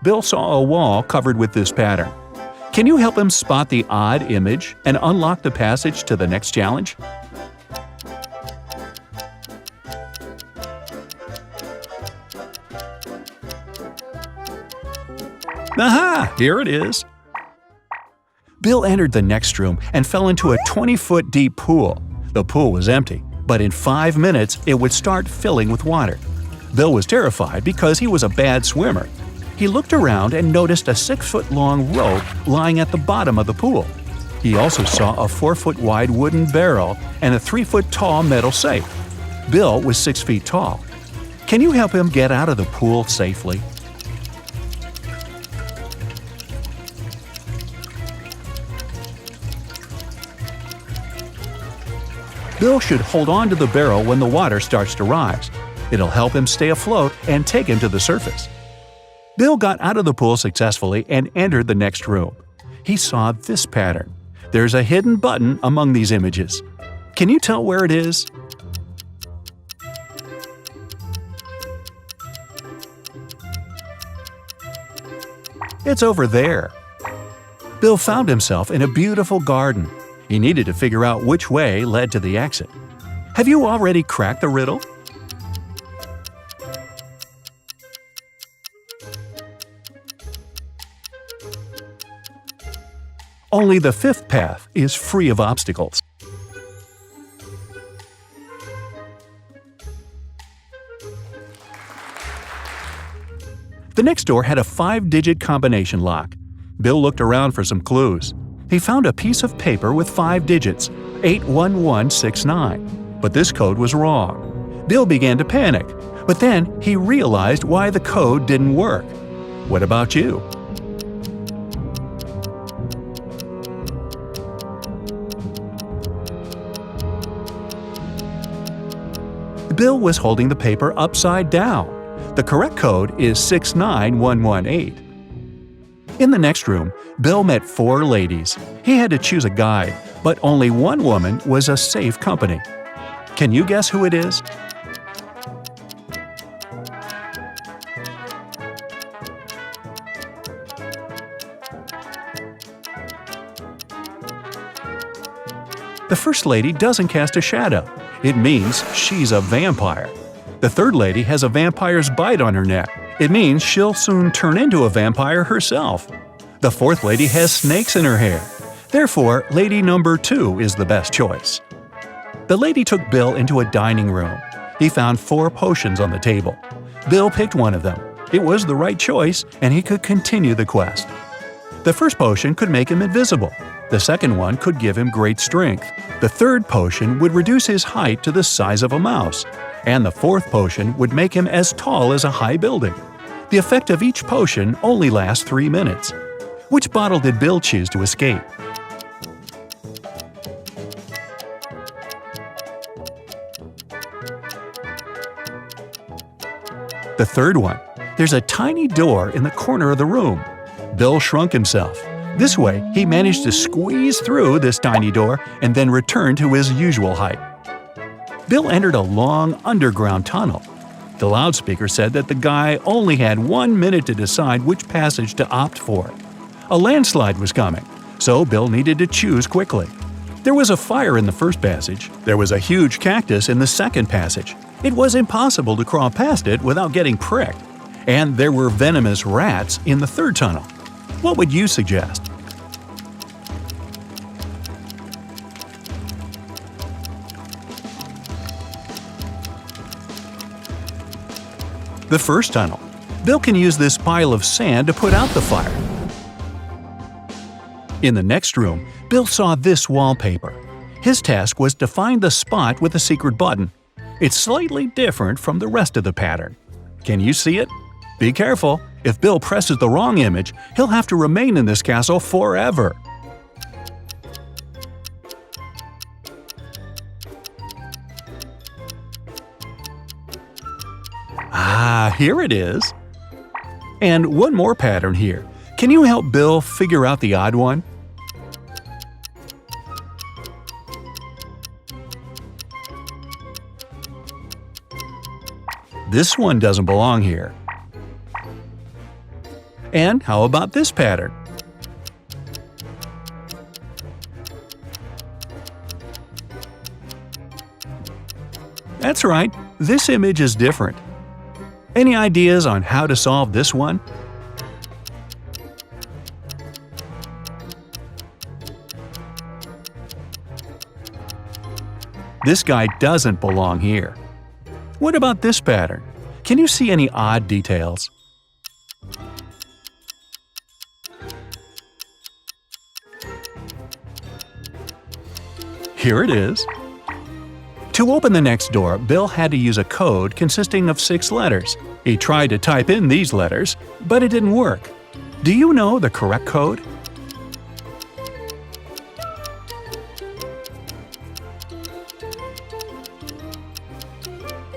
Bill saw a wall covered with this pattern. Can you help him spot the odd image and unlock the passage to the next challenge? Aha! Here it is! Bill entered the next room and fell into a 20-foot deep pool. The pool was empty, but in 5 minutes it would start filling with water. Bill was terrified because he was a bad swimmer. He looked around and noticed a 6-foot-long rope lying at the bottom of the pool. He also saw a 4-foot-wide wooden barrel and a 3-foot-tall metal safe. Bill was 6 feet tall. Can you help him get out of the pool safely? Bill should hold on to the barrel when the water starts to rise. It'll help him stay afloat and take him to the surface. Bill got out of the pool successfully and entered the next room. He saw this pattern. There's a hidden button among these images. Can you tell where it is? It's over there. Bill found himself in a beautiful garden. He needed to figure out which way led to the exit. Have you already cracked the riddle? Only the 5th path is free of obstacles. The next door had a 5-digit combination lock. Bill looked around for some clues. He found a piece of paper with 5 digits, 81169. But this code was wrong. Bill began to panic, but then he realized why the code didn't work. What about you? Bill was holding the paper upside down. The correct code is 69118. In the next room, Bill met 4 ladies. He had to choose a guide, but only one woman was a safe company. Can you guess who it is? The first lady doesn't cast a shadow. It means she's a vampire. The third lady has a vampire's bite on her neck. It means she'll soon turn into a vampire herself. The fourth lady has snakes in her hair. Therefore, lady number 2 is the best choice. The lady took Bill into a dining room. He found 4 potions on the table. Bill picked one of them. It was the right choice, and he could continue the quest. The first potion could make him invisible. The second one could give him great strength. The third potion would reduce his height to the size of a mouse. And the fourth potion would make him as tall as a high building. The effect of each potion only lasts 3 minutes. Which bottle did Bill choose to escape? The third one. There's a tiny door in the corner of the room. Bill shrunk himself. This way, he managed to squeeze through this tiny door and then return to his usual height. Bill entered a long underground tunnel. The loudspeaker said that the guy only had 1 minute to decide which passage to opt for. A landslide was coming, so Bill needed to choose quickly. There was a fire in the first passage. There was a huge cactus in the second passage. It was impossible to crawl past it without getting pricked. And there were venomous rats in the third tunnel. What would you suggest? The first tunnel. Bill can use this pile of sand to put out the fire. In the next room, Bill saw this wallpaper. His task was to find the spot with the secret button. It's slightly different from the rest of the pattern. Can you see it? Be careful. If Bill presses the wrong image, he'll have to remain in this castle forever. Ah, here it is. And one more pattern here. Can you help Bill figure out the odd one? This one doesn't belong here. And how about this pattern? That's right, this image is different. Any ideas on how to solve this one? This guy doesn't belong here. What about this pattern? Can you see any odd details? Here it is. To open the next door, Bill had to use a code consisting of 6 letters. He tried to type in these letters, but it didn't work. Do you know the correct code?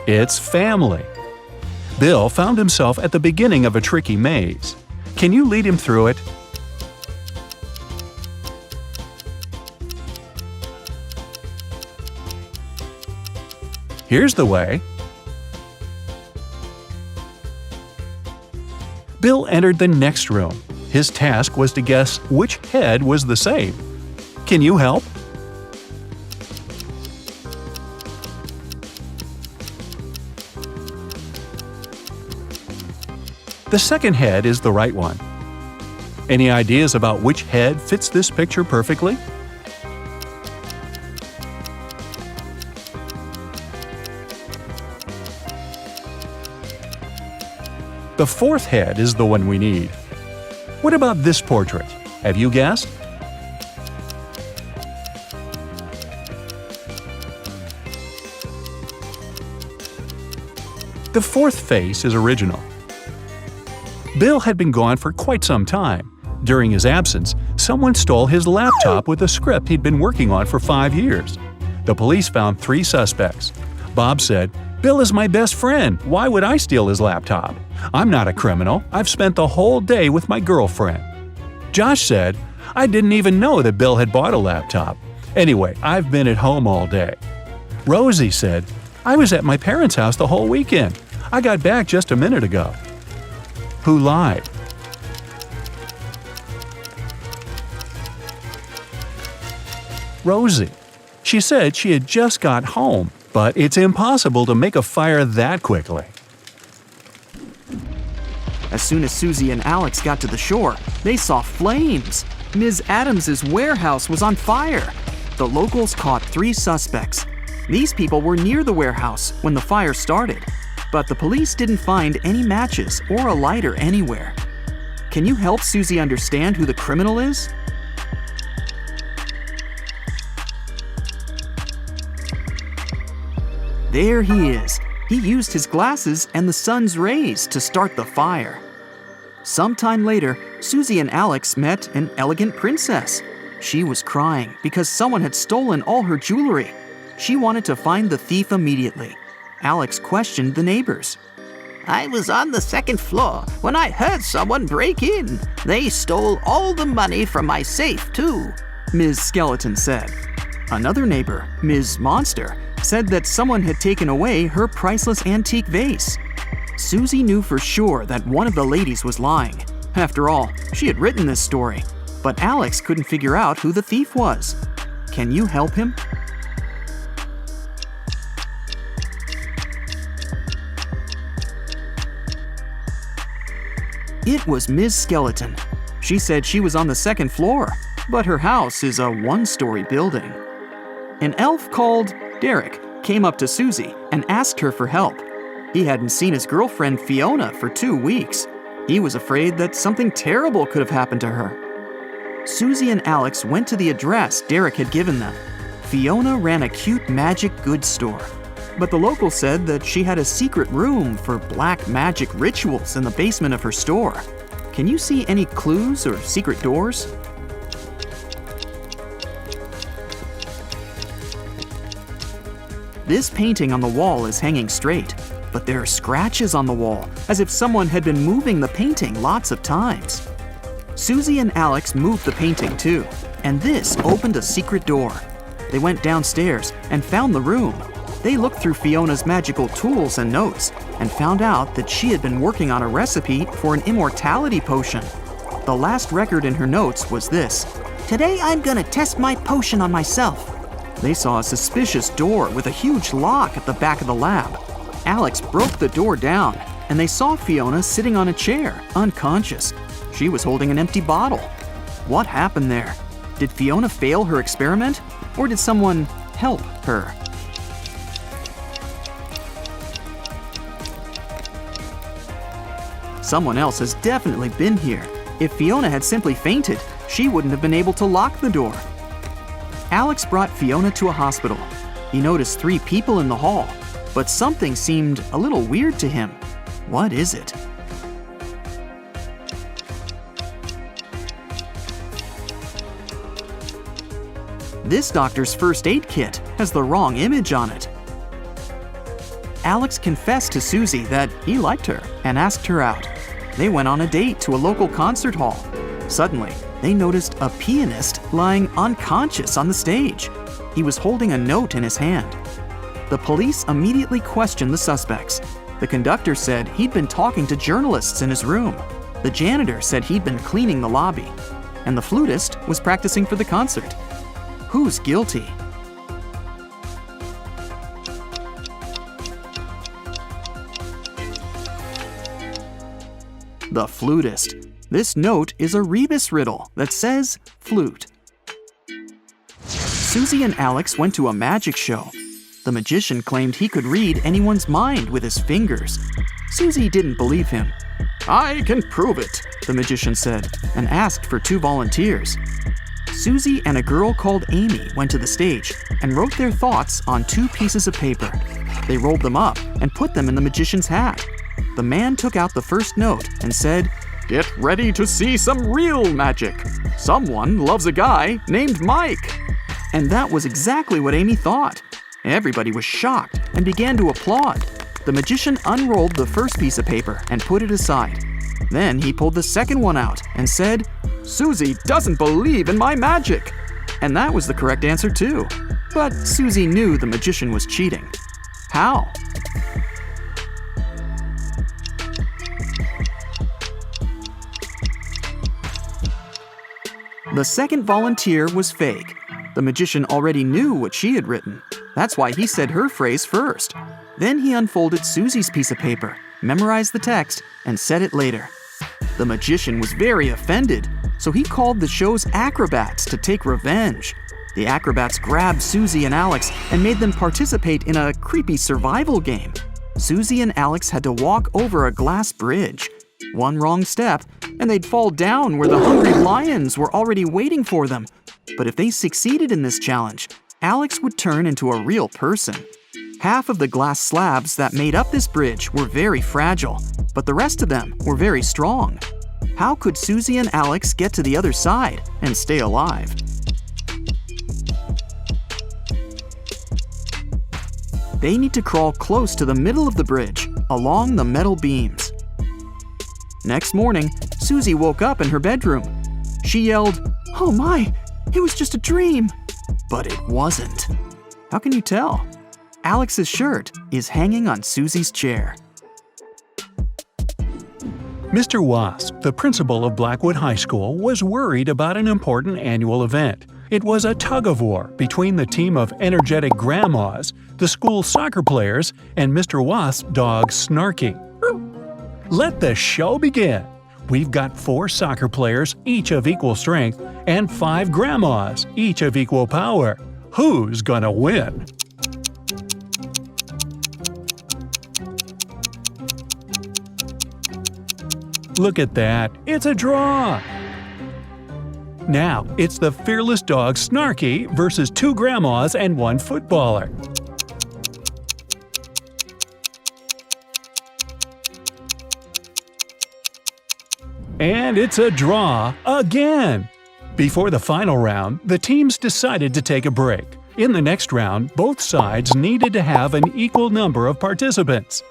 It's family. Bill found himself at the beginning of a tricky maze. Can you lead him through it? Here's the way. Bill entered the next room. His task was to guess which head was the same. Can you help? The second head is the right one. Any ideas about which head fits this picture perfectly? The fourth head is the one we need. What about this portrait? Have you guessed? The fourth face is original. Bill had been gone for quite some time. During his absence, someone stole his laptop with a script he'd been working on for 5 years. The police found 3 suspects. Bob said, "Bill is my best friend. Why would I steal his laptop? I'm not a criminal. I've spent the whole day with my girlfriend." Josh said, "I didn't even know that Bill had bought a laptop. Anyway, I've been at home all day." Rosie said, "I was at my parents' house the whole weekend. I got back just a minute ago." Who lied? Rosie. She said she had just got home, but it's impossible to make a fire that quickly. As soon as Susie and Alex got to the shore, they saw flames. Ms. Adams's warehouse was on fire. The locals caught 3 suspects. These people were near the warehouse when the fire started, but the police didn't find any matches or a lighter anywhere. Can you help Susie understand who the criminal is? There he is. He used his glasses and the sun's rays to start the fire. Sometime later, Susie and Alex met an elegant princess. She was crying because someone had stolen all her jewelry. She wanted to find the thief immediately. Alex questioned the neighbors. "I was on the 2nd floor when I heard someone break in. They stole all the money from my safe, too," Ms. Skeleton said. Another neighbor, Ms. Monster, said that someone had taken away her priceless antique vase. Susie knew for sure that one of the ladies was lying. After all, she had written this story. But Alex couldn't figure out who the thief was. Can you help him? It was Ms. Skeleton. She said she was on the 2nd floor, but her house is a 1-story building. An elf called Derek came up to Susie and asked her for help. He hadn't seen his girlfriend Fiona for 2 weeks. He was afraid that something terrible could have happened to her. Susie and Alex went to the address Derek had given them. Fiona ran a cute magic goods store, but the locals said that she had a secret room for black magic rituals in the basement of her store. Can you see any clues or secret doors? This painting on the wall is hanging straight, but there are scratches on the wall, as if someone had been moving the painting lots of times. Susie and Alex moved the painting too, and this opened a secret door. They went downstairs and found the room. They looked through Fiona's magical tools and notes. and found out that she had been working on a recipe for an immortality potion. The last record in her notes was this: Today I'm gonna test my potion on myself. They saw a suspicious door with a huge lock at the back of the lab. Alex broke the door down, and they saw Fiona sitting on a chair, unconscious. She was holding an empty bottle. What happened there? Did Fiona fail her experiment, or did someone help her? Someone else has definitely been here. If Fiona had simply fainted, she wouldn't have been able to lock the door. Alex brought Fiona to a hospital. He noticed 3 people in the hall, but something seemed a little weird to him. What is it? This doctor's first aid kit has the wrong image on it. Alex confessed to Susie that he liked her and asked her out. They went on a date to a local concert hall. Suddenly, they noticed a pianist lying unconscious on the stage. He was holding a note in his hand. The police immediately questioned the suspects. The conductor said he'd been talking to journalists in his room. The janitor said he'd been cleaning the lobby. And the flutist was practicing for the concert. Who's guilty? The flutist. This note is a rebus riddle that says flute. Susie and Alex went to a magic show. The magician claimed he could read anyone's mind with his fingers. Susie didn't believe him. "I can prove it," the magician said, and asked for 2 volunteers. Susie and a girl called Amy went to the stage and wrote their thoughts on 2 pieces of paper. They rolled them up and put them in the magician's hat. The man took out the first note and said, "Get ready to see some real magic. Someone loves a guy named Mike." And that was exactly what Amy thought. Everybody was shocked and began to applaud. The magician unrolled the first piece of paper and put it aside. Then he pulled the second one out and said, "Susie doesn't believe in my magic." And that was the correct answer too. But Susie knew the magician was cheating. How? The second volunteer was fake. The magician already knew what she had written. That's why he said her phrase first. Then he unfolded Susie's piece of paper, memorized the text, and said it later. The magician was very offended, so he called the show's acrobats to take revenge. The acrobats grabbed Susie and Alex and made them participate in a creepy survival game. Susie and Alex had to walk over a glass bridge. One wrong step, and they'd fall down where the hungry lions were already waiting for them. But if they succeeded in this challenge, Alex would turn into a real person. Half of the glass slabs that made up this bridge were very fragile, but the rest of them were very strong. How could Susie and Alex get to the other side and stay alive? They need to crawl close to the middle of the bridge, along the metal beams. Next morning, Susie woke up in her bedroom. She yelled, "Oh my, it was just a dream!" But it wasn't. How can you tell? Alex's shirt is hanging on Susie's chair. Mr. Wasp, the principal of Blackwood High School, was worried about an important annual event. It was a tug-of-war between the team of energetic grandmas, the school soccer players, and Mr. Wasp's dog Snarky. Let the show begin! We've got 4 soccer players, each of equal strength, and 5 grandmas, each of equal power. Who's gonna win? Look at that, it's a draw! Now, it's the fearless dog Snarky versus 2 grandmas and 1 footballer. And it's a draw again! Before the final round, the teams decided to take a break. In the next round, both sides needed to have an equal number of participants.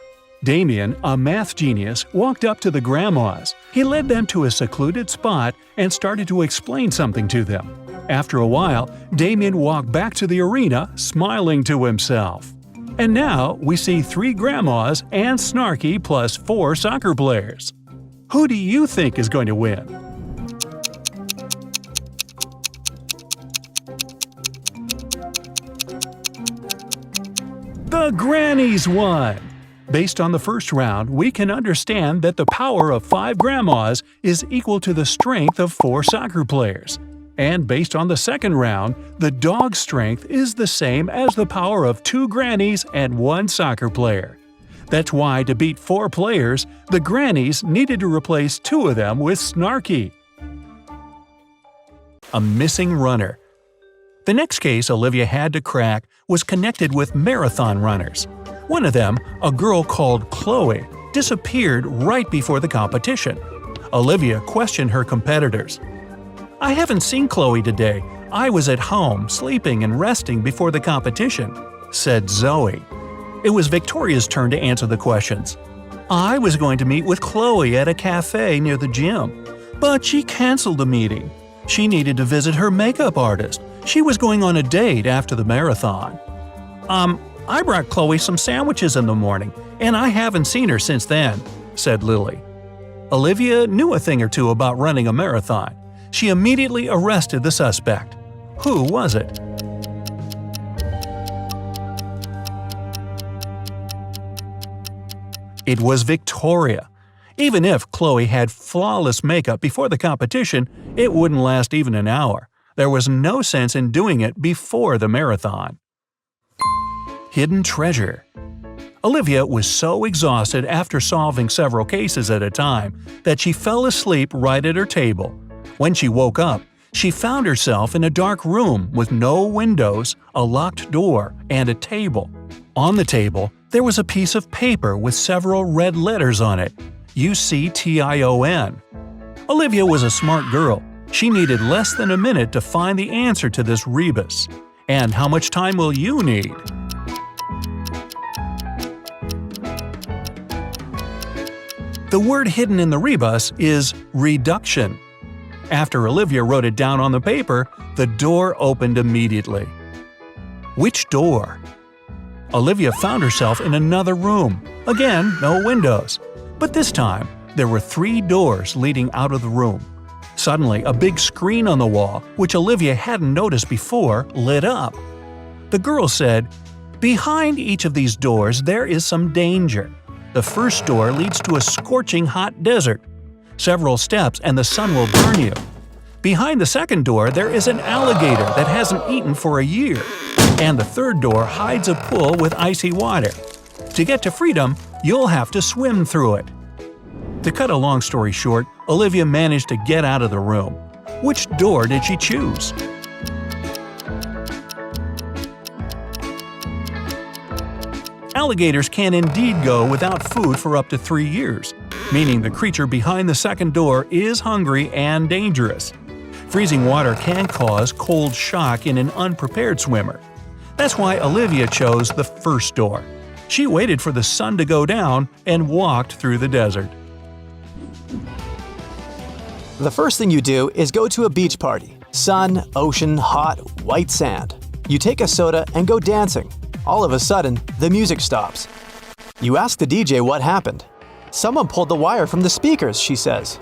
Damien, a math genius, walked up to the grandmas. He led them to a secluded spot and started to explain something to them. After a while, Damien walked back to the arena, smiling to himself. And now we see 3 grandmas and Snarky plus 4 soccer players. Who do you think is going to win? The grannies won! Based on the first round, we can understand that the power of 5 grandmas is equal to the strength of 4 soccer players. And based on the second round, the dog's strength is the same as the power of 2 grannies and 1 soccer player. That's why to beat 4 players, the grannies needed to replace 2 of them with Snarky. A missing runner. The next case Olivia had to crack was connected with marathon runners. One of them, a girl called Chloe, disappeared right before the competition. Olivia questioned her competitors. "I haven't seen Chloe today. I was at home, sleeping and resting before the competition," said Zoe. It was Victoria's turn to answer the questions. "I was going to meet with Chloe at a cafe near the gym, but she canceled the meeting. She needed to visit her makeup artist. She was going on a date after the marathon." I brought Chloe some sandwiches in the morning, and I haven't seen her since then," said Lily. Olivia knew a thing or two about running a marathon. She immediately arrested the suspect. Who was it? It was Victoria. Even if Chloe had flawless makeup before the competition, it wouldn't last even an hour. There was no sense in doing it before the marathon. Hidden treasure. Olivia was so exhausted after solving several cases at a time that she fell asleep right at her table. When she woke up, she found herself in a dark room with no windows, a locked door, and a table. On the table, there was a piece of paper with several red letters on it, UCTION. Olivia was a smart girl. She needed less than a minute to find the answer to this rebus. And how much time will you need? The word hidden in the rebus is reduction. After Olivia wrote it down on the paper, the door opened immediately. Which door? Olivia found herself in another room. Again, no windows. But this time, there were 3 doors leading out of the room. Suddenly, a big screen on the wall, which Olivia hadn't noticed before, lit up. The girl said, "Behind each of these doors there is some danger. The first door leads to a scorching hot desert. Several steps and the sun will burn you. Behind the second door there is an alligator that hasn't eaten for a year. And the third door hides a pool with icy water. To get to freedom, you'll have to swim through it." To cut a long story short, Olivia managed to get out of the room. Which door did she choose? Alligators can indeed go without food for up to 3 years, meaning the creature behind the second door is hungry and dangerous. Freezing water can cause cold shock in an unprepared swimmer. That's why Olivia chose the first door. She waited for the sun to go down and walked through the desert. The first thing you do is go to a beach party. Sun, ocean, hot, white sand. You take a soda and go dancing. All of a sudden, the music stops. You ask the DJ what happened. "Someone pulled the wire from the speakers," she says.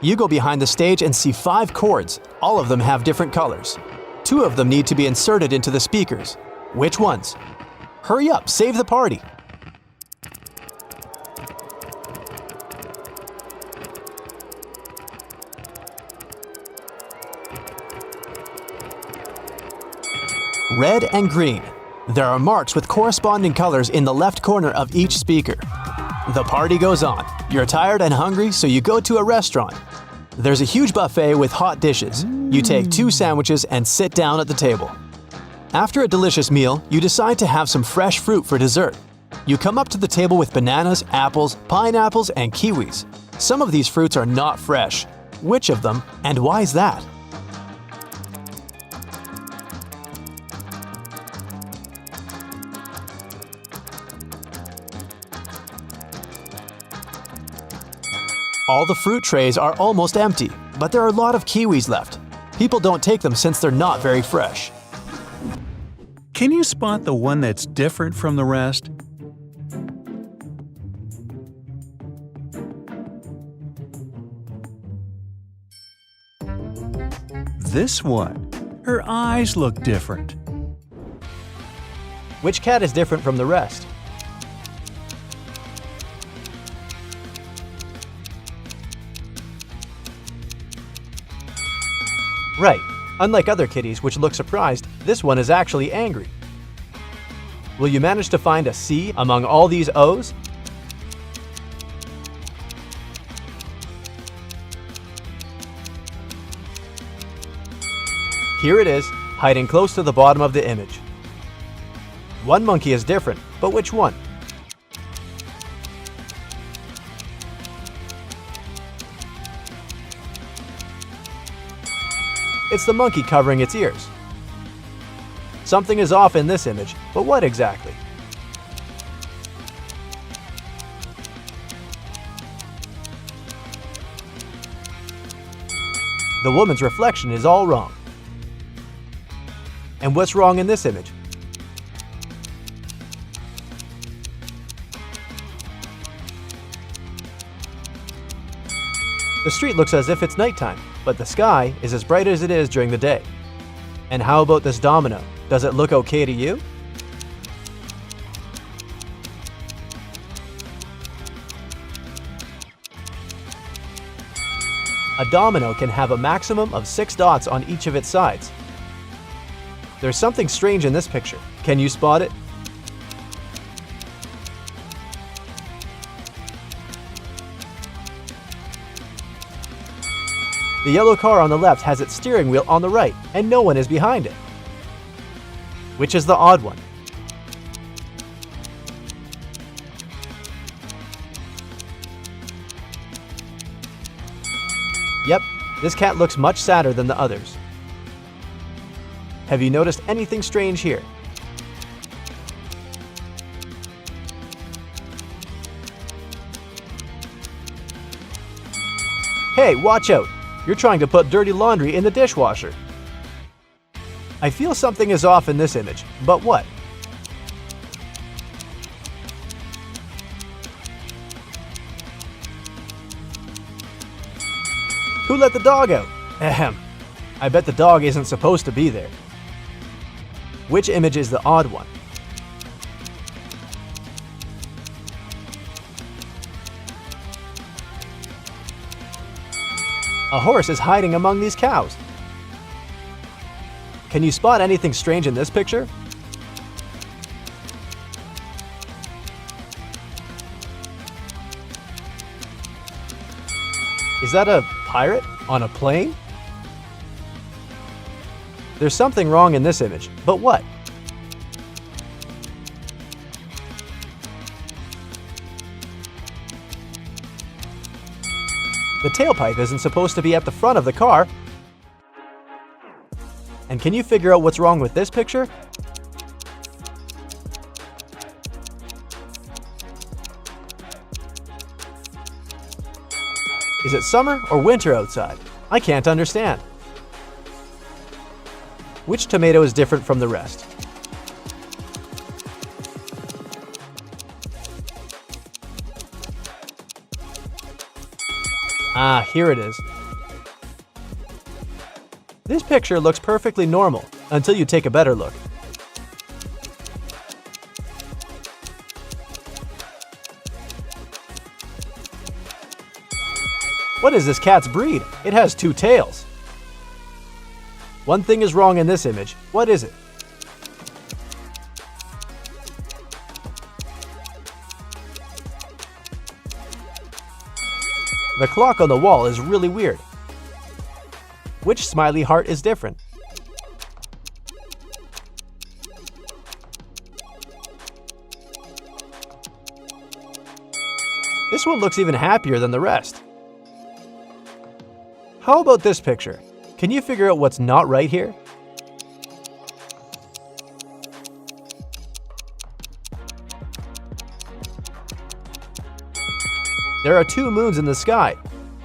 You go behind the stage and see 5 cords. All of them have different colors. 2 of them need to be inserted into the speakers. Which ones? Hurry up, save the party. Red and green. There are marks with corresponding colors in the left corner of each speaker. The party goes on. You're tired and hungry, so you go to a restaurant. There's a huge buffet with hot dishes. You take 2 sandwiches and sit down at the table. After a delicious meal, you decide to have some fresh fruit for dessert. You come up to the table with bananas, apples, pineapples, and kiwis. Some of these fruits are not fresh. Which of them, and why is that? All the fruit trays are almost empty, but there are a lot of kiwis left. People don't take them since they're not very fresh. Can you spot the one that's different from the rest? This one. Her eyes look different. Which cat is different from the rest? Right. Unlike other kitties which look surprised, this one is actually angry. Will you manage to find a C among all these O's? Here it is, hiding close to the bottom of the image. One monkey is different, but which one? It's the monkey covering its ears. Something is off in this image, but what exactly? The woman's reflection is all wrong. And what's wrong in this image? The street looks as if it's nighttime, but the sky is as bright as it is during the day. And how about this domino? Does it look okay to you? A domino can have a maximum of 6 dots on each of its sides. There's something strange in this picture. Can you spot it? The yellow car on the left has its steering wheel on the right, and no one is behind it. Which is the odd one? Yep, this cat looks much sadder than the others. Have you noticed anything strange here? Hey, watch out! You're trying to put dirty laundry in the dishwasher. I feel something is off in this image, but what? Who let the dog out? Ahem. I bet the dog isn't supposed to be there. Which image is the odd one? A horse is hiding among these cows. Can you spot anything strange in this picture? Is that a pirate on a plane? There's something wrong in this image, but what? The tailpipe isn't supposed to be at the front of the car. And can you figure out what's wrong with this picture? Is it summer or winter outside? I can't understand. Which tomato is different from the rest? Ah, here it is. This picture looks perfectly normal until you take a better look. What is this cat's breed? It has 2 tails. One thing is wrong in this image. What is it? The clock on the wall is really weird. Which smiley heart is different? This one looks even happier than the rest. How about this picture? Can you figure out what's not right here? There are 2 moons in the sky.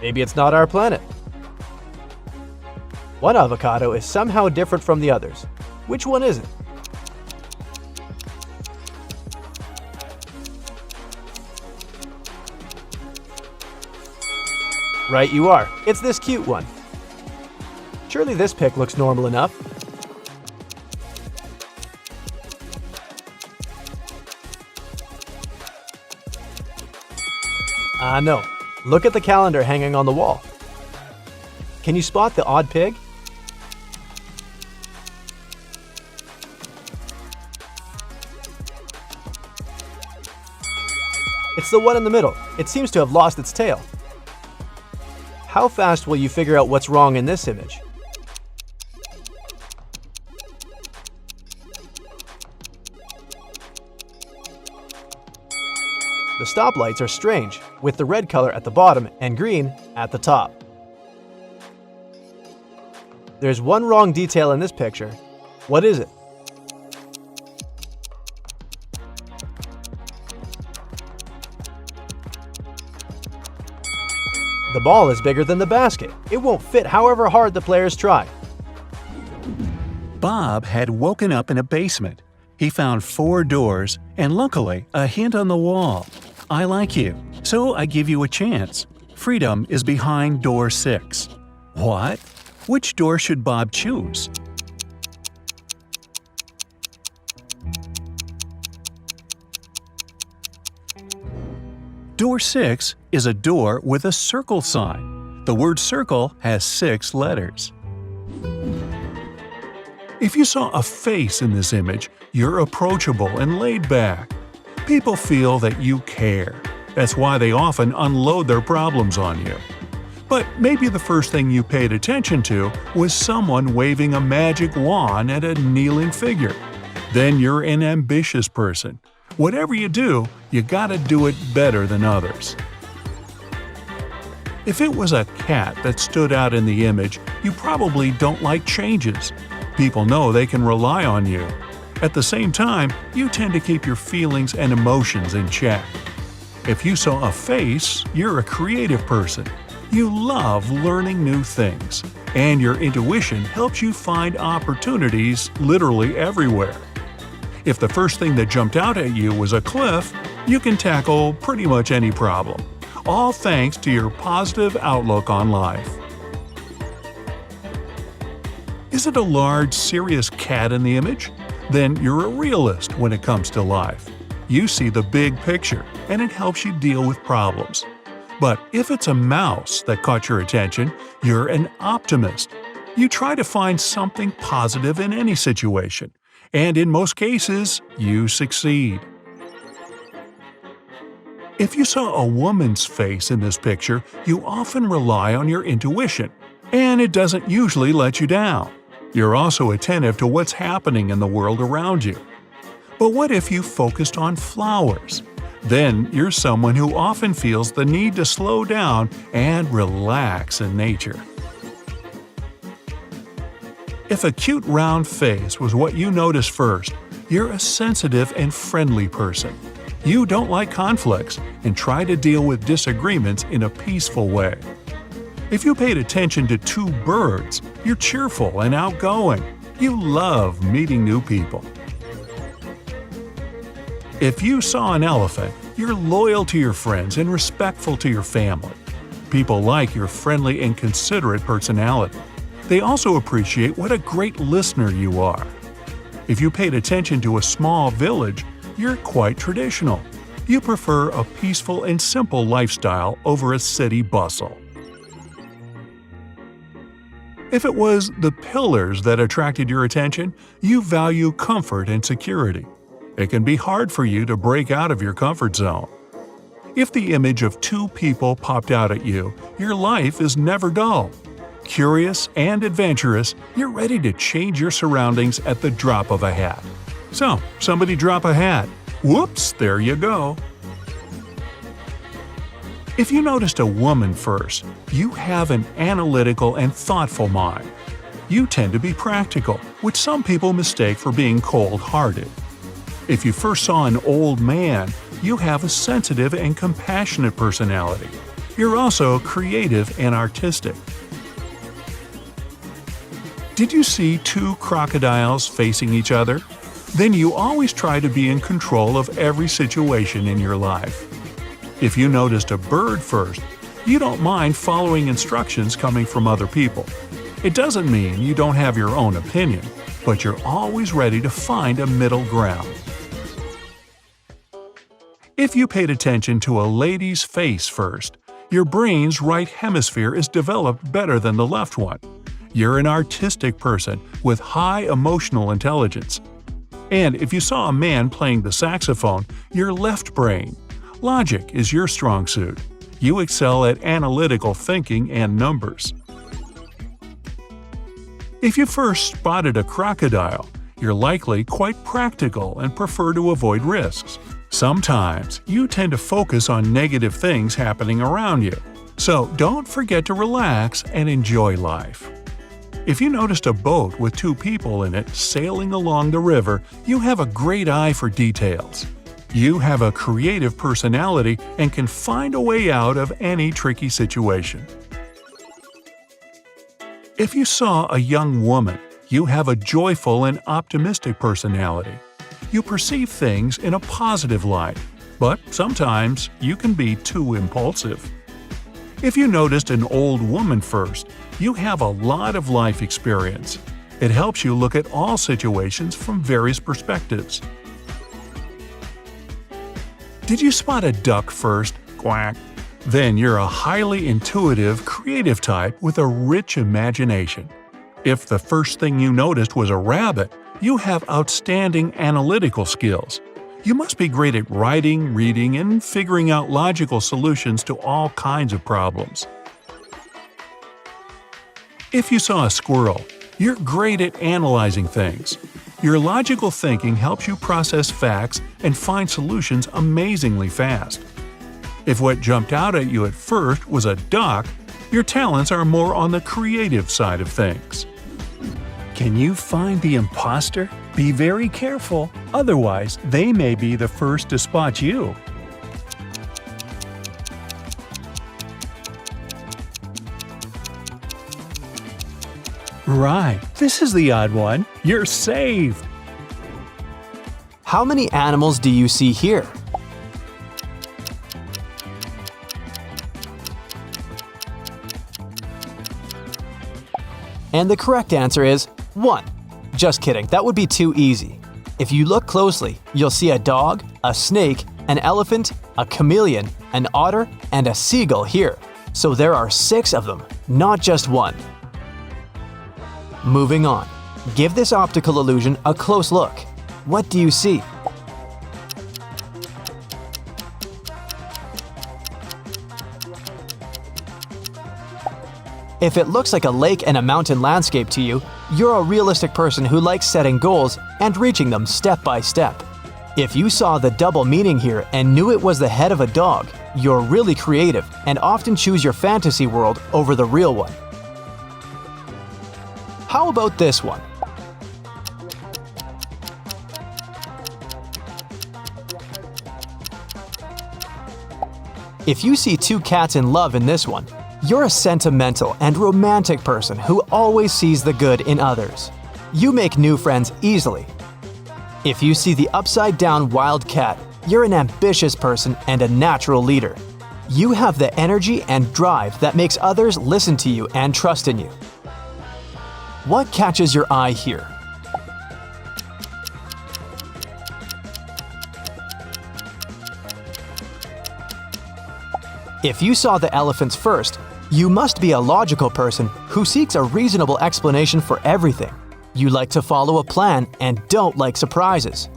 Maybe it's not our planet. One avocado is somehow different from the others. Which one is it? Right you are. It's this cute one. Surely this pic looks normal enough. No. Look at the calendar hanging on the wall. Can you spot the odd pig? It's the one in the middle. It seems to have lost its tail. How fast will you figure out what's wrong in this image? The stoplights are strange, with the red color at the bottom and green at the top. There's one wrong detail in this picture. What is it? The ball is bigger than the basket. It won't fit however hard the players try. Bob had woken up in a basement. He found 4 doors and luckily a hint on the wall. I like you, so I give you a chance. Freedom is behind door 6. What? Which door should Bob choose? Door 6 is a door with a circle sign. The word circle has 6 letters. If you saw a face in this image, you're approachable and laid back. People feel that you care. That's why they often unload their problems on you. But maybe the first thing you paid attention to was someone waving a magic wand at a kneeling figure. Then you're an ambitious person. Whatever you do, you gotta do it better than others. If it was a cat that stood out in the image, you probably don't like changes. People know they can rely on you. At the same time, you tend to keep your feelings and emotions in check. If you saw a face, you're a creative person. You love learning new things, and your intuition helps you find opportunities literally everywhere. If the first thing that jumped out at you was a cliff, you can tackle pretty much any problem, all thanks to your positive outlook on life. Is it a large, serious cat in the image? Then you're a realist when it comes to life. You see the big picture, and it helps you deal with problems. But if it's a mouse that caught your attention, you're an optimist. You try to find something positive in any situation, and in most cases, you succeed. If you saw a woman's face in this picture, you often rely on your intuition, and it doesn't usually let you down. You're also attentive to what's happening in the world around you. But what if you focused on flowers? Then you're someone who often feels the need to slow down and relax in nature. If a cute round face was what you noticed first, you're a sensitive and friendly person. You don't like conflicts and try to deal with disagreements in a peaceful way. If you paid attention to 2 birds, you're cheerful and outgoing. You love meeting new people. If you saw an elephant, you're loyal to your friends and respectful to your family. People like your friendly and considerate personality. They also appreciate what a great listener you are. If you paid attention to a small village, you're quite traditional. You prefer a peaceful and simple lifestyle over a city bustle. If it was the pillars that attracted your attention, you value comfort and security. It can be hard for you to break out of your comfort zone. If the image of 2 people popped out at you, your life is never dull. Curious and adventurous, you're ready to change your surroundings at the drop of a hat. So, somebody drop a hat. Whoops, there you go. If you noticed a woman first, you have an analytical and thoughtful mind. You tend to be practical, which some people mistake for being cold-hearted. If you first saw an old man, you have a sensitive and compassionate personality. You're also creative and artistic. Did you see 2 crocodiles facing each other? Then you always try to be in control of every situation in your life. If you noticed a bird first, You don't mind following instructions coming from other people. It doesn't mean you don't have your own opinion, but you're always ready to find a middle ground. If you paid attention to a lady's face first, your brain's right hemisphere is developed better than the left one. You're an artistic person with high emotional intelligence. And if you saw a man playing the saxophone, your left brain. Logic is your strong suit. You excel at analytical thinking and numbers. If you first spotted a crocodile, you're likely quite practical and prefer to avoid risks. Sometimes you tend to focus on negative things happening around you, so don't forget to relax and enjoy life. If you noticed a boat with 2 people in it sailing along the river, you have a great eye for details. You have a creative personality and can find a way out of any tricky situation. If you saw a young woman, you have a joyful and optimistic personality. You perceive things in a positive light, but sometimes you can be too impulsive. If you noticed an old woman first, you have a lot of life experience. It helps you look at all situations from various perspectives. Did you spot a duck first? Quack. Then you're a highly intuitive, creative type with a rich imagination. If the first thing you noticed was a rabbit, you have outstanding analytical skills. You must be great at writing, reading, and figuring out logical solutions to all kinds of problems. If you saw a squirrel, you're great at analyzing things. Your logical thinking helps you process facts and find solutions amazingly fast. If what jumped out at you at first was a duck, your talents are more on the creative side of things. Can you find the imposter? Be very careful, otherwise they may be the first to spot you. Right, this is the odd one. You're saved! How many animals do you see here? And the correct answer is 1. Just kidding, that would be too easy. If you look closely, you'll see a dog, a snake, an elephant, a chameleon, an otter, and a seagull here. So there are 6 of them, not just 1. Moving on. Give this optical illusion a close look. What do you see? If it looks like a lake and a mountain landscape to you, you're a realistic person who likes setting goals and reaching them step by step. If you saw the double meaning here and knew it was the head of a dog, you're really creative and often choose your fantasy world over the real one. How about this one? If you see 2 cats in love in this one, you're a sentimental and romantic person who always sees the good in others. You make new friends easily. If you see the upside-down wild cat, you're an ambitious person and a natural leader. You have the energy and drive that makes others listen to you and trust in you. What catches your eye here? If you saw the elephants first, you must be a logical person who seeks a reasonable explanation for everything. You like to follow a plan and don't like surprises.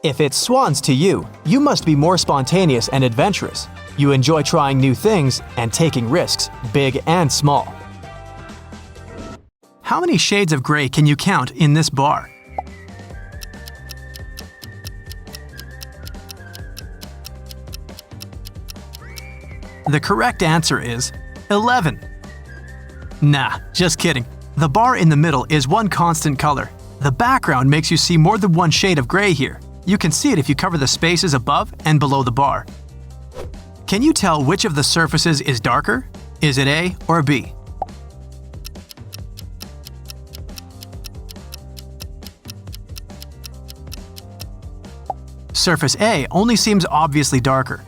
If it's swans to you, you must be more spontaneous and adventurous. You enjoy trying new things and taking risks, big and small. How many shades of gray can you count in this bar? The correct answer is 11. Nah, just kidding. The bar in the middle is one constant color. The background makes you see more than one shade of gray here. You can see it if you cover the spaces above and below the bar. Can you tell which of the surfaces is darker? Is it A or B? Surface A only seems obviously darker.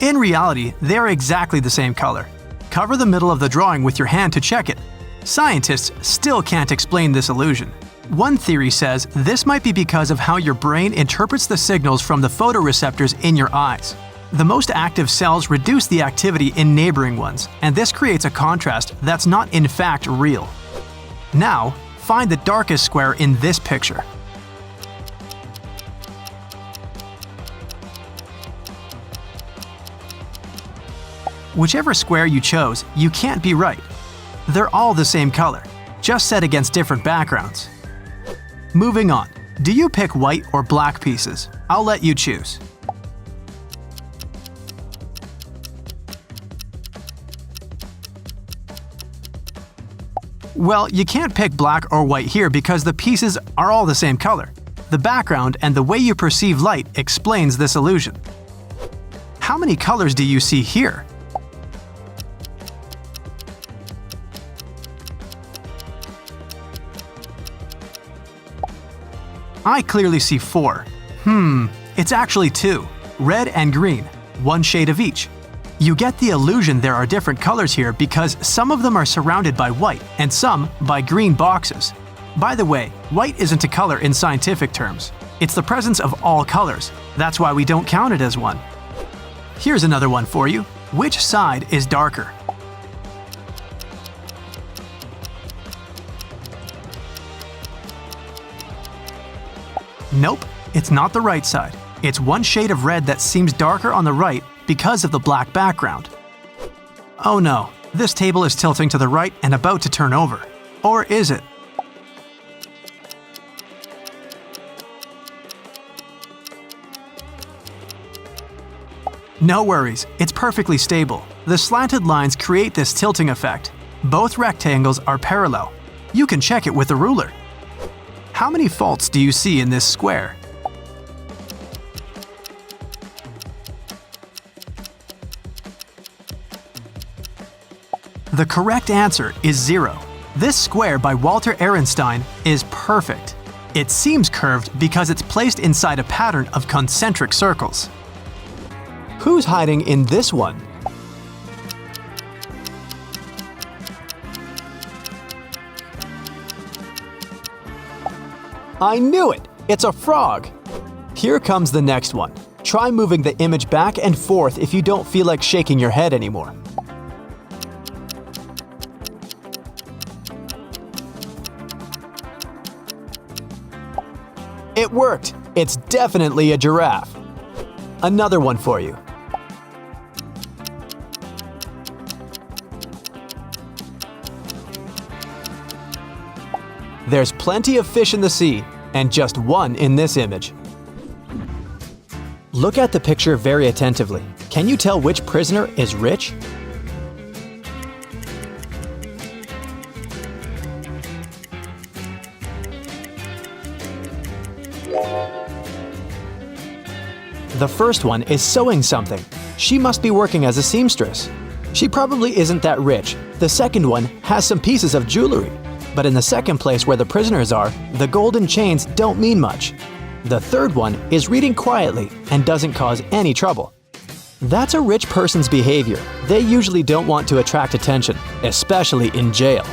In reality, they are exactly the same color. Cover the middle of the drawing with your hand to check it. Scientists still can't explain this illusion. One theory says this might be because of how your brain interprets the signals from the photoreceptors in your eyes. The most active cells reduce the activity in neighboring ones, and this creates a contrast that's not in fact real. Now, find the darkest square in this picture. Whichever square you chose, you can't be right. They're all the same color, just set against different backgrounds. Moving on, do you pick white or black pieces? I'll let you choose. Well, you can't pick black or white here because the pieces are all the same color. The background and the way you perceive light explains this illusion. How many colors do you see here? I clearly see 4. It's actually 2. Red and green, one shade of each. You get the illusion there are different colors here because some of them are surrounded by white and some by green boxes. By the way, white isn't a color in scientific terms. It's the presence of all colors. That's why we don't count it as one. Here's another one for you. Which side is darker? Nope, it's not the right side. It's one shade of red that seems darker on the right because of the black background. Oh no, this table is tilting to the right and about to turn over. Or is it? No worries, it's perfectly stable. The slanted lines create this tilting effect. Both rectangles are parallel. You can check it with a ruler. How many faults do you see in this square? The correct answer is 0. This square by Walter Ehrenstein is perfect. It seems curved because it's placed inside a pattern of concentric circles. Who's hiding in this one? I knew it! It's a frog! Here comes the next one. Try moving the image back and forth if you don't feel like shaking your head anymore. It worked! It's definitely a giraffe. Another one for you. There's plenty of fish in the sea, and just one in this image. Look at the picture very attentively. Can you tell which prisoner is rich? The first one is sewing something. She must be working as a seamstress. She probably isn't that rich. The second one has some pieces of jewelry. But in the second place where the prisoners are, the golden chains don't mean much. The third one is reading quietly and doesn't cause any trouble. That's a rich person's behavior. They usually don't want to attract attention, especially in jail.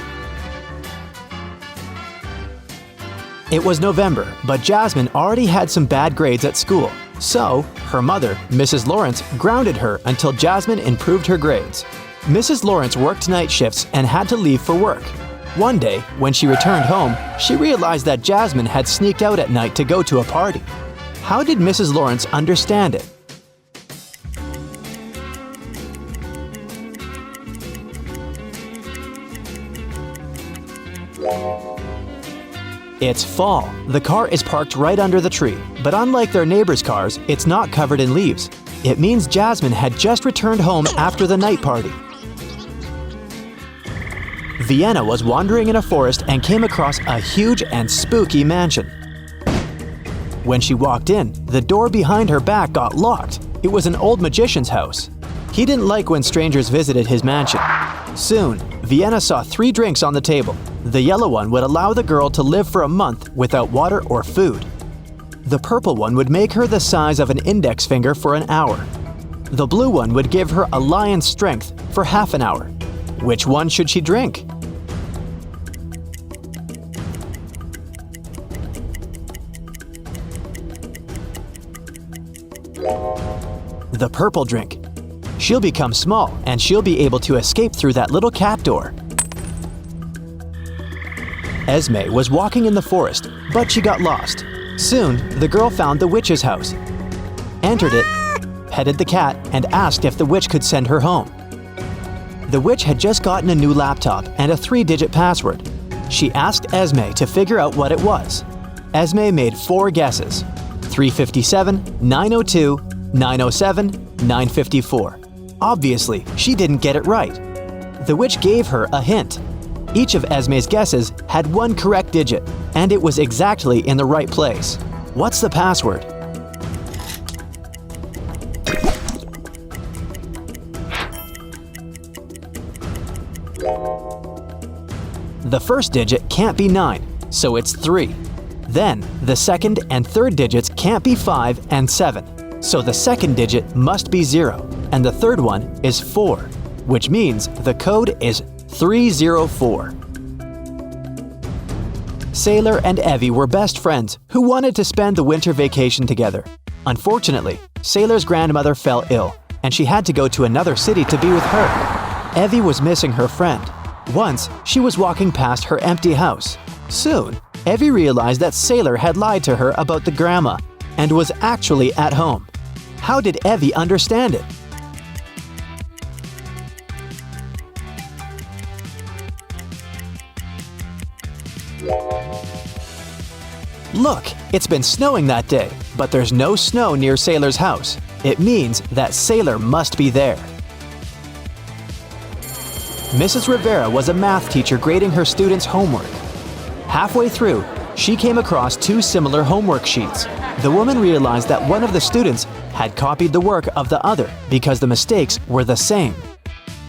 It was November, but Jasmine already had some bad grades at school. So, her mother, Mrs. Lawrence, grounded her until Jasmine improved her grades. Mrs. Lawrence worked night shifts and had to leave for work. One day, when she returned home, she realized that Jasmine had sneaked out at night to go to a party. How did Mrs. Lawrence understand it? It's fall. The car is parked right under the tree, but unlike their neighbors' cars, it's not covered in leaves. It means Jasmine had just returned home after the night party. Vienna was wandering in a forest and came across a huge and spooky mansion. When she walked in, the door behind her back got locked. It was an old magician's house. He didn't like when strangers visited his mansion. Soon, Vienna saw 3 drinks on the table. The yellow one would allow the girl to live for a month without water or food. The purple one would make her the size of an index finger for an hour. The blue one would give her a lion's strength for half an hour. Which one should she drink? The purple drink. She'll become small and she'll be able to escape through that little cat door. Esme was walking in the forest, but she got lost. Soon, the girl found the witch's house, entered it, petted the cat, and asked if the witch could send her home. The witch had just gotten a new laptop and a 3-digit password. She asked Esme to figure out what it was. Esme made 4 guesses: 357, 902, 907, 954. Obviously, she didn't get it right. The witch gave her a hint. Each of Esme's guesses had 1 correct digit, and it was exactly in the right place. What's the password? The first digit can't be 9, so it's 3. Then, the second and third digits can't be 5 and 7, so the second digit must be 0, and the third one is 4, which means the code is 304. Sailor and Evie were best friends who wanted to spend the winter vacation together. Unfortunately, Sailor's grandmother fell ill, and she had to go to another city to be with her. Evie was missing her friend. Once, she was walking past her empty house. Soon, Evie realized that Sailor had lied to her about the grandma and was actually at home. How did Evie understand it? Look, it's been snowing that day, but there's no snow near Sailor's house. It means that Sailor must be there. Mrs. Rivera was a math teacher grading her students' homework. Halfway through, she came across 2 similar homework sheets. The woman realized that one of the students had copied the work of the other because the mistakes were the same.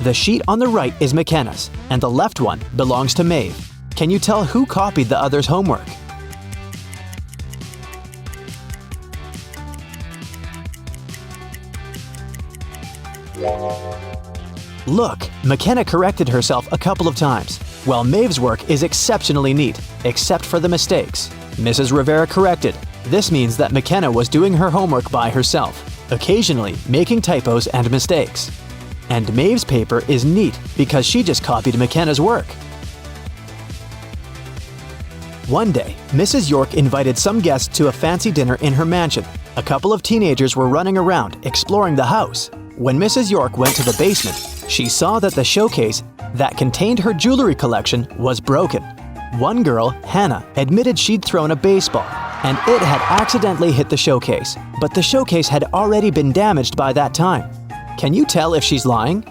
The sheet on the right is McKenna's, and the left one belongs to Maeve. Can you tell who copied the other's homework? Look, McKenna corrected herself a couple of times. While Maeve's work is exceptionally neat, except for the mistakes. Mrs. Rivera corrected. This means that McKenna was doing her homework by herself, occasionally making typos and mistakes. And Maeve's paper is neat because she just copied McKenna's work. One day, Mrs. York invited some guests to a fancy dinner in her mansion. A couple of teenagers were running around, exploring the house. When Mrs. York went to the basement, she saw that the showcase that contained her jewelry collection was broken. One girl, Hannah, admitted she'd thrown a baseball, and it had accidentally hit the showcase, but the showcase had already been damaged by that time. Can you tell if she's lying?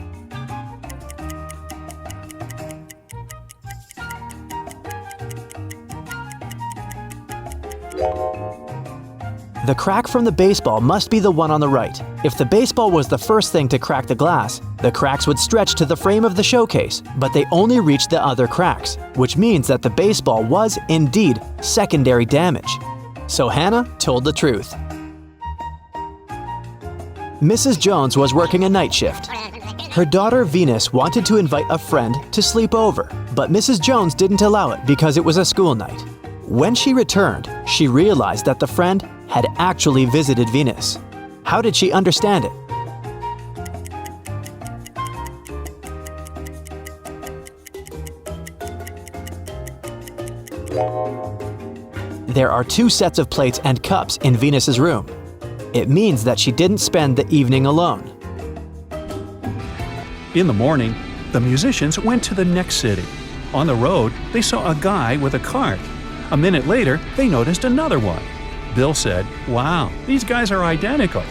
The crack from the baseball must be the one on the right. If the baseball was the first thing to crack the glass, the cracks would stretch to the frame of the showcase, but they only reached the other cracks, which means that the baseball was, indeed, secondary damage. So Hannah told the truth. Mrs. Jones was working a night shift. Her daughter Venus wanted to invite a friend to sleep over, but Mrs. Jones didn't allow it because it was a school night. When she returned, she realized that the friend had actually visited Venus. How did she understand it? There are 2 sets of plates and cups in Venus's room. It means that she didn't spend the evening alone. In the morning, the musicians went to the next city. On the road, they saw a guy with a cart. A minute later, they noticed another one. Bill said, "Wow, these guys are identical."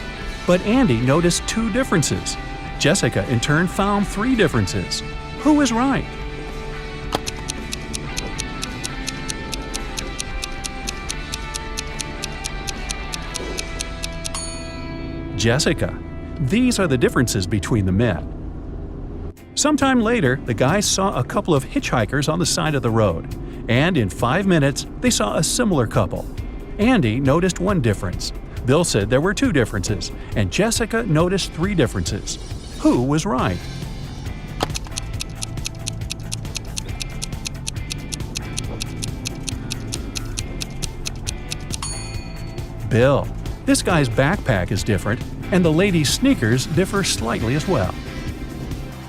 But Andy noticed 2 differences. Jessica, in turn, found 3 differences. Who was right? Jessica. These are the differences between the men. Sometime later, the guys saw a couple of hitchhikers on the side of the road, and in 5 minutes, they saw a similar couple. Andy noticed one difference. Bill said there were 2 differences, and Jessica noticed 3 differences. Who was right? Bill. This guy's backpack is different, and the lady's sneakers differ slightly as well.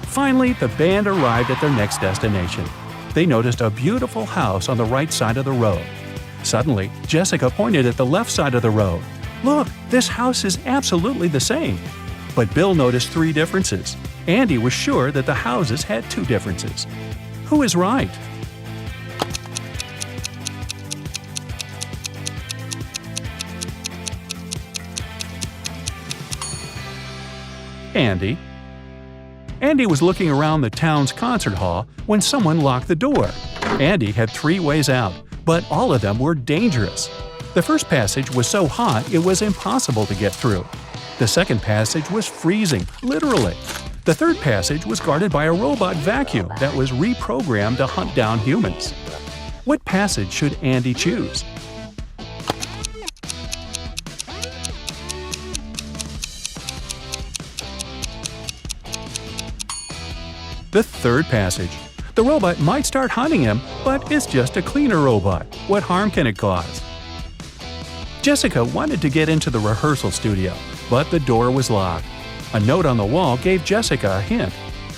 Finally, the band arrived at their next destination. They noticed a beautiful house on the right side of the road. Suddenly, Jessica pointed at the left side of the road. "Look, this house is absolutely the same." But Bill noticed 3 differences. Andy was sure that the houses had 2 differences. Who is right? Andy. Andy was looking around the town's concert hall when someone locked the door. Andy had 3 ways out, but all of them were dangerous. The first passage was so hot it was impossible to get through. The second passage was freezing, literally. The third passage was guarded by a robot vacuum that was reprogrammed to hunt down humans. What passage should Andy choose? The third passage. The robot might start hunting him, but it's just a cleaner robot. What harm can it cause? Jessica wanted to get into the rehearsal studio, but the door was locked. A note on the wall gave Jessica a hint.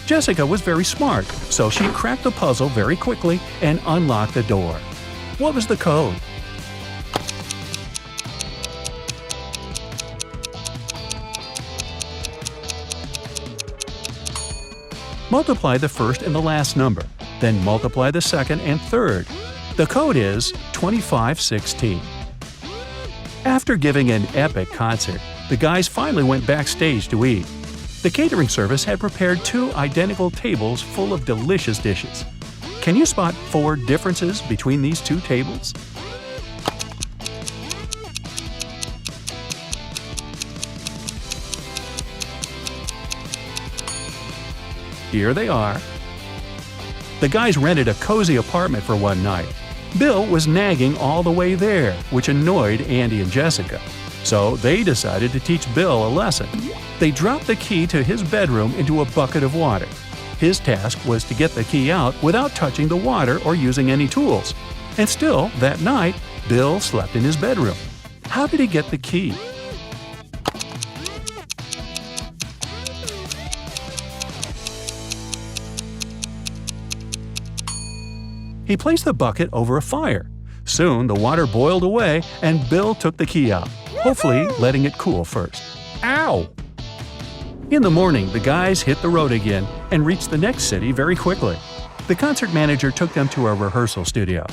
Jessica was very smart, so she cracked the puzzle very quickly and unlocked the door. What was the code? Multiply the first and the last number, then multiply the second and third. The code is 2516. After giving an epic concert, the guys finally went backstage to eat. The catering service had prepared 2 identical tables full of delicious dishes. Can you spot 4 differences between these 2 tables? Here they are. The guys rented a cozy apartment for one night. Bill was nagging all the way there, which annoyed Andy and Jessica. So they decided to teach Bill a lesson. They dropped the key to his bedroom into a bucket of water. His task was to get the key out without touching the water or using any tools. And still, that night, Bill slept in his bedroom. How did he get the key? He placed the bucket over a fire. Soon the water boiled away and Bill took the key out, hopefully letting it cool first. Ow! In the morning, the guys hit the road again and reached the next city very quickly. The concert manager took them to a rehearsal studio.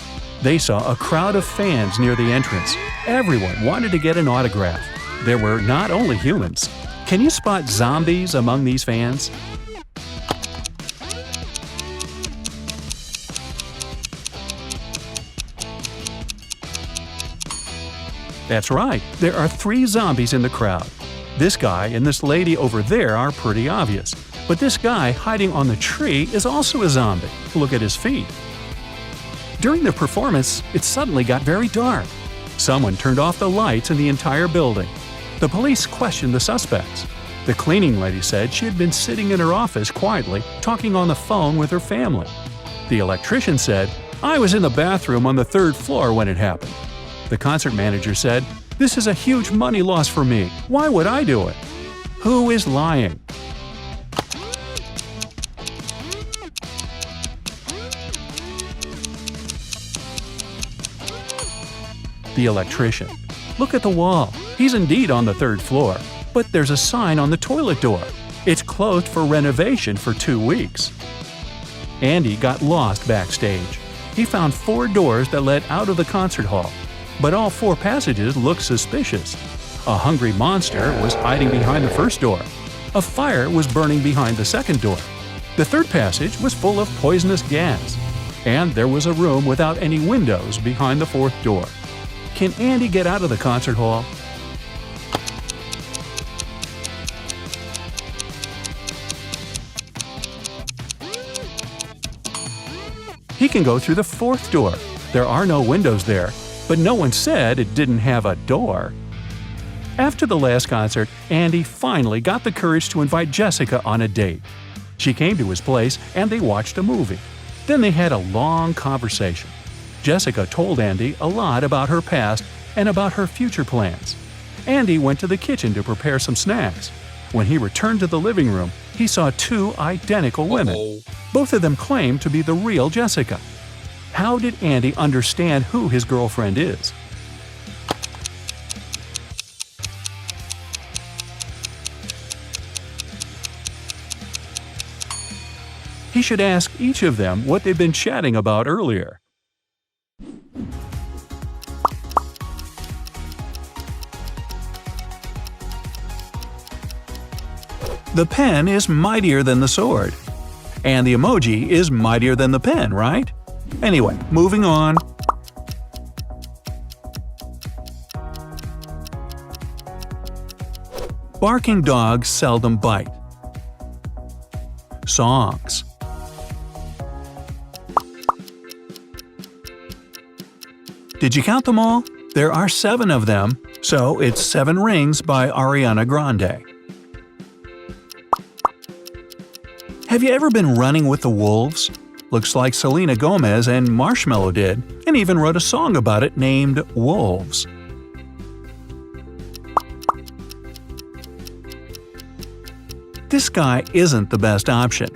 They saw a crowd of fans near the entrance. Everyone wanted to get an autograph. There were not only humans. Can you spot zombies among these fans? That's right, there are 3 zombies in the crowd. This guy and this lady over there are pretty obvious, but this guy hiding on the tree is also a zombie. Look at his feet. During the performance, it suddenly got very dark. Someone turned off the lights in the entire building. The police questioned the suspects. The cleaning lady said she had been sitting in her office quietly, talking on the phone with her family. The electrician said, "I was in the bathroom on the 3rd floor when it happened." The concert manager said, "This is a huge money loss for me. Why would I do it?" Who is lying? The electrician. Look at the wall. He's indeed on the 3rd floor, but there's a sign on the toilet door. It's closed for renovation for 2 weeks. Andy got lost backstage. He found 4 doors that led out of the concert hall. But all 4 passages looked suspicious. A hungry monster was hiding behind the first door. A fire was burning behind the second door. The 3rd passage was full of poisonous gas. And there was a room without any windows behind the 4th door. Can Andy get out of the concert hall? He can go through the 4th door. There are no windows there. But no one said it didn't have a door. After the last concert, Andy finally got the courage to invite Jessica on a date. She came to his place and they watched a movie. Then they had a long conversation. Jessica told Andy a lot about her past and about her future plans. Andy went to the kitchen to prepare some snacks. When he returned to the living room, he saw two identical women. Both of them claimed to be the real Jessica. How did Andy understand who his girlfriend is? He should ask each of them what they've been chatting about earlier. The pen is mightier than the sword. And the emoji is mightier than the pen, right? Anyway, moving on. Barking dogs seldom bite. Songs. Did you count them all? There are 7 of them, so it's 7 Rings by Ariana Grande. Have you ever been running with the wolves? Looks like Selena Gomez and Marshmello did, and even wrote a song about it named Wolves. This guy isn't the best option.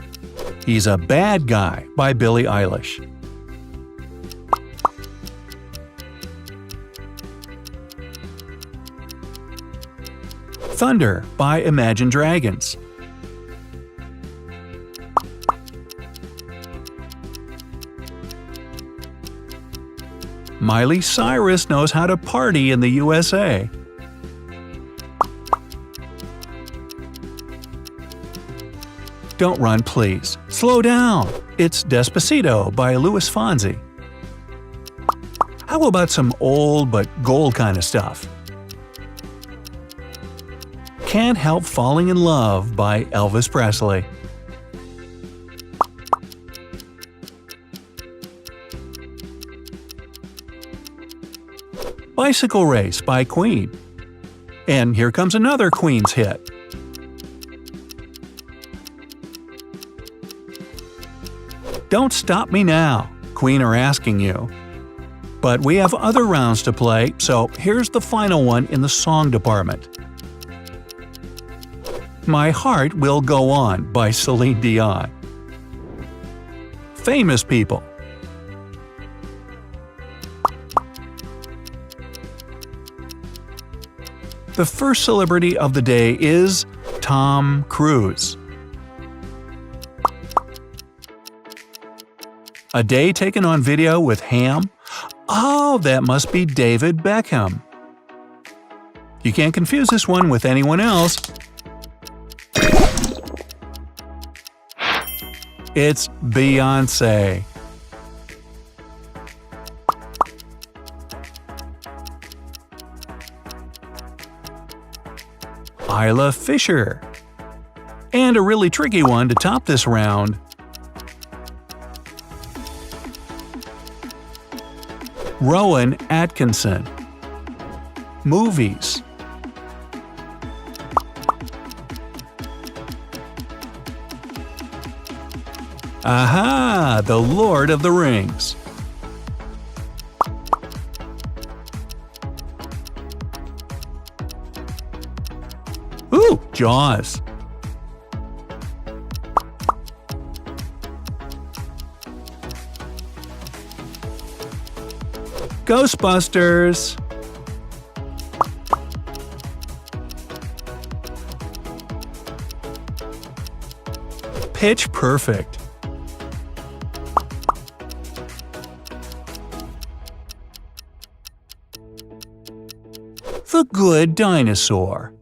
He's a Bad Guy by Billie Eilish. Thunder by Imagine Dragons. Miley Cyrus knows how to party in the USA. Don't run, please. Slow down. It's Despacito by Louis Fonsi. How about some old but gold kind of stuff? Can't Help Falling in Love by Elvis Presley. Bicycle Race by Queen. And here comes another Queen's hit. Don't Stop Me Now, Queen are asking you. But we have other rounds to play, so here's the final one in the song department. My Heart Will Go On by Celine Dion. Famous people. The first celebrity of the day is Tom Cruise. A day taken on video with ham? Oh, that must be David Beckham. You can't confuse this one with anyone else. It's Beyoncé. Isla Fisher. And a really tricky one to top this round. Rowan Atkinson. Movies. Aha! The Lord of the Rings. Ooh, Jaws. Ghostbusters. Pitch Perfect. The Good Dinosaur.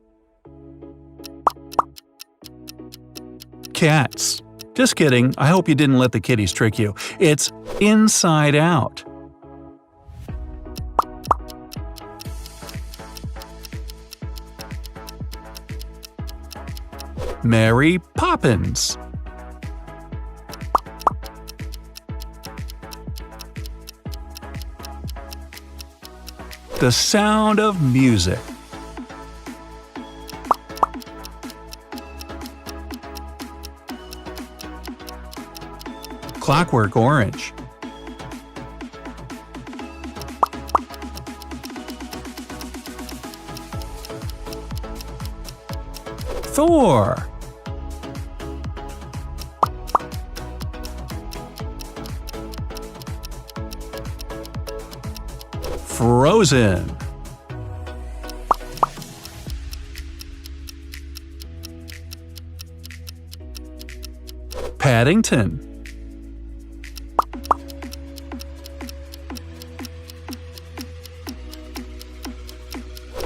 Cats. Just kidding, I hope you didn't let the kitties trick you. It's Inside Out. Mary Poppins. The Sound of Music. Clockwork Orange. Thor. Frozen. Paddington.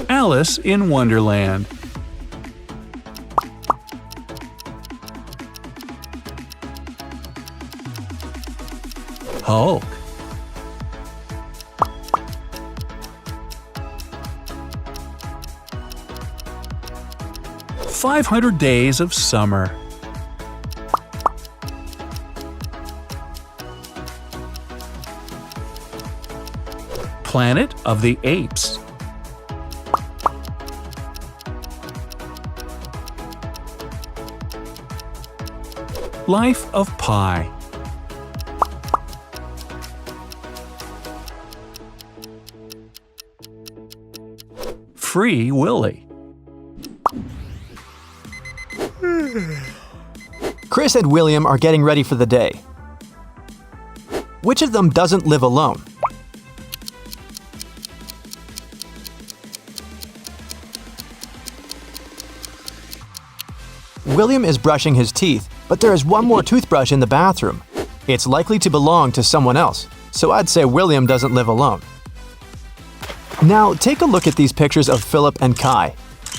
Alice in Wonderland. Hulk. "500 Days of Summer." Planet of the Apes. Life of Pi. Free Willy. Chris and William are getting ready for the day. Which of them doesn't live alone? William is brushing his teeth, but there is one more toothbrush in the bathroom. It's likely to belong to someone else, so I'd say William doesn't live alone. Now, take a look at these pictures of Philip and Kai.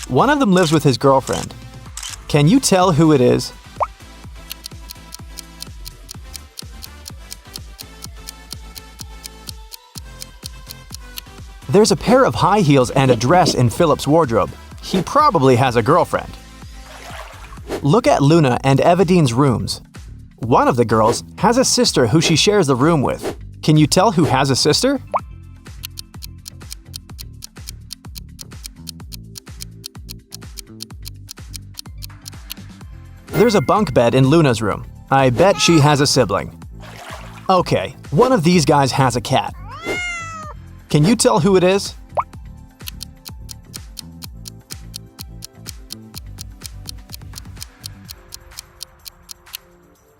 One of them lives with his girlfriend. Can you tell who it is? There's a pair of high heels and a dress in Philip's wardrobe. He probably has a girlfriend. Look at Luna and Evadine's rooms. One of the girls has a sister who she shares the room with. Can you tell who has a sister? There's a bunk bed in Luna's room. I bet she has a sibling. Okay, one of these guys has a cat. Can you tell who it is?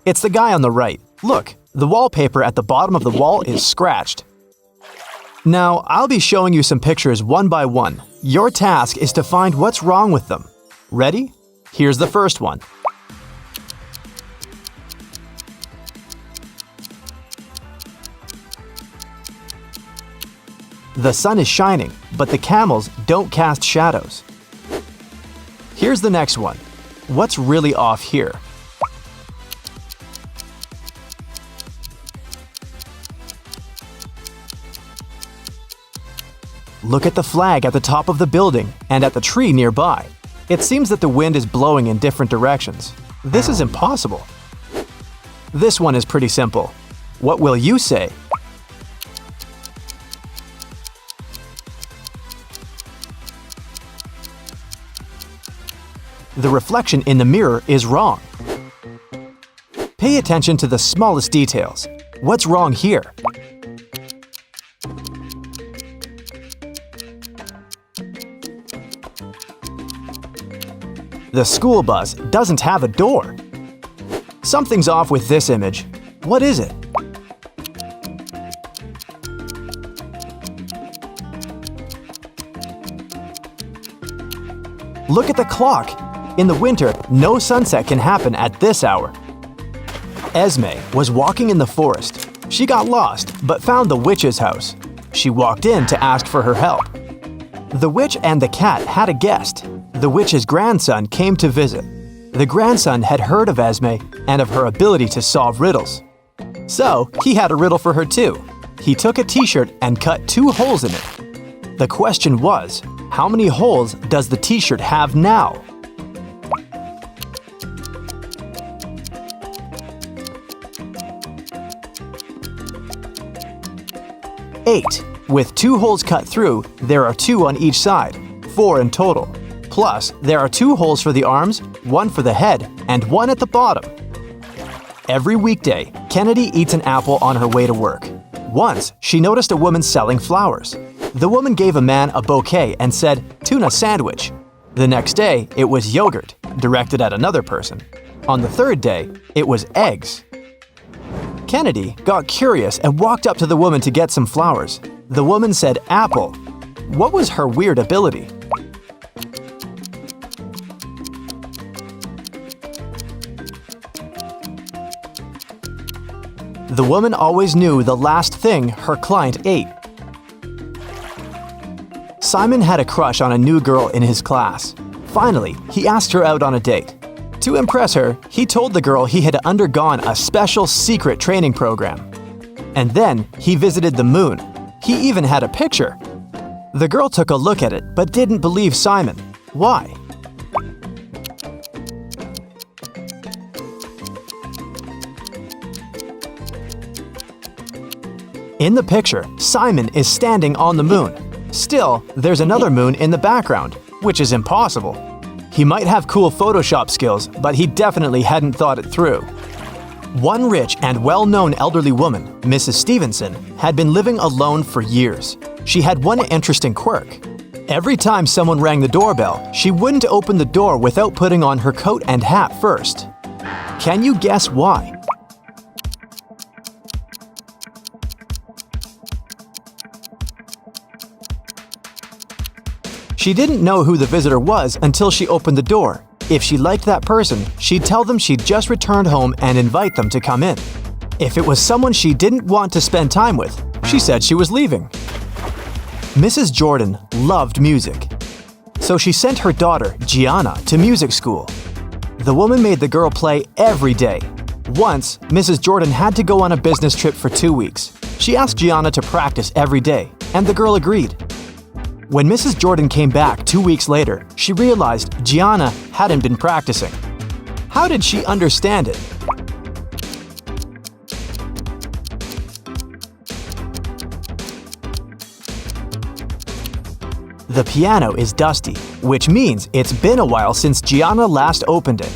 It's the guy on the right. Look, the wallpaper at the bottom of the wall is scratched. Now, I'll be showing you some pictures one by one. Your task is to find what's wrong with them. Ready? Here's the first one. The sun is shining, but the camels don't cast shadows. Here's the next one. What's really off here? Look at the flag at the top of the building and at the tree nearby. It seems that the wind is blowing in different directions. This is impossible. This one is pretty simple. What will you say? The reflection in the mirror is wrong. Pay attention to the smallest details. What's wrong here? The school bus doesn't have a door. Something's off with this image. What is it? Look at the clock. In the winter, no sunset can happen at this hour. Esme was walking in the forest. She got lost, but found the witch's house. She walked in to ask for her help. The witch and the cat had a guest. The witch's grandson came to visit. The grandson had heard of Esme and of her ability to solve riddles. So, he had a riddle for her too. He took a t-shirt and cut 2 holes in it. The question was, how many holes does the t-shirt have now? 8. With 2 holes cut through, there are 2 on each side, 4 in total. Plus, there are 2 holes for the arms, 1 for the head, and 1 at the bottom. Every weekday, Kennedy eats an apple on her way to work. Once, she noticed a woman selling flowers. The woman gave a man a bouquet and said, "Tuna sandwich." The next day, it was yogurt, directed at another person. On the third day, it was eggs. Kennedy got curious and walked up to the woman to get some flowers. The woman said apple. What was her weird ability? The woman always knew the last thing her client ate. Simon had a crush on a new girl in his class. Finally, he asked her out on a date. To impress her, he told the girl he had undergone a special secret training program. And then he visited the moon. He even had a picture. The girl took a look at it but didn't believe Simon. Why? In the picture, Simon is standing on the moon. Still, there's another moon in the background, which is impossible. He might have cool Photoshop skills, but he definitely hadn't thought it through. One rich and well-known elderly woman, Mrs. Stevenson, had been living alone for years. She had one interesting quirk. Every time someone rang the doorbell, she wouldn't open the door without putting on her coat and hat first. Can you guess why? She didn't know who the visitor was until she opened the door. If she liked that person, she'd tell them she'd just returned home and invite them to come in. If it was someone she didn't want to spend time with, she said she was leaving. Mrs. Jordan loved music, so she sent her daughter, Gianna, to music school. The woman made the girl play every day. Once, Mrs. Jordan had to go on a business trip for 2 weeks. She asked Gianna to practice every day, and the girl agreed. When Mrs. Jordan came back 2 weeks later, she realized Gianna hadn't been practicing. How did she understand it? The piano is dusty, which means it's been a while since Gianna last opened it.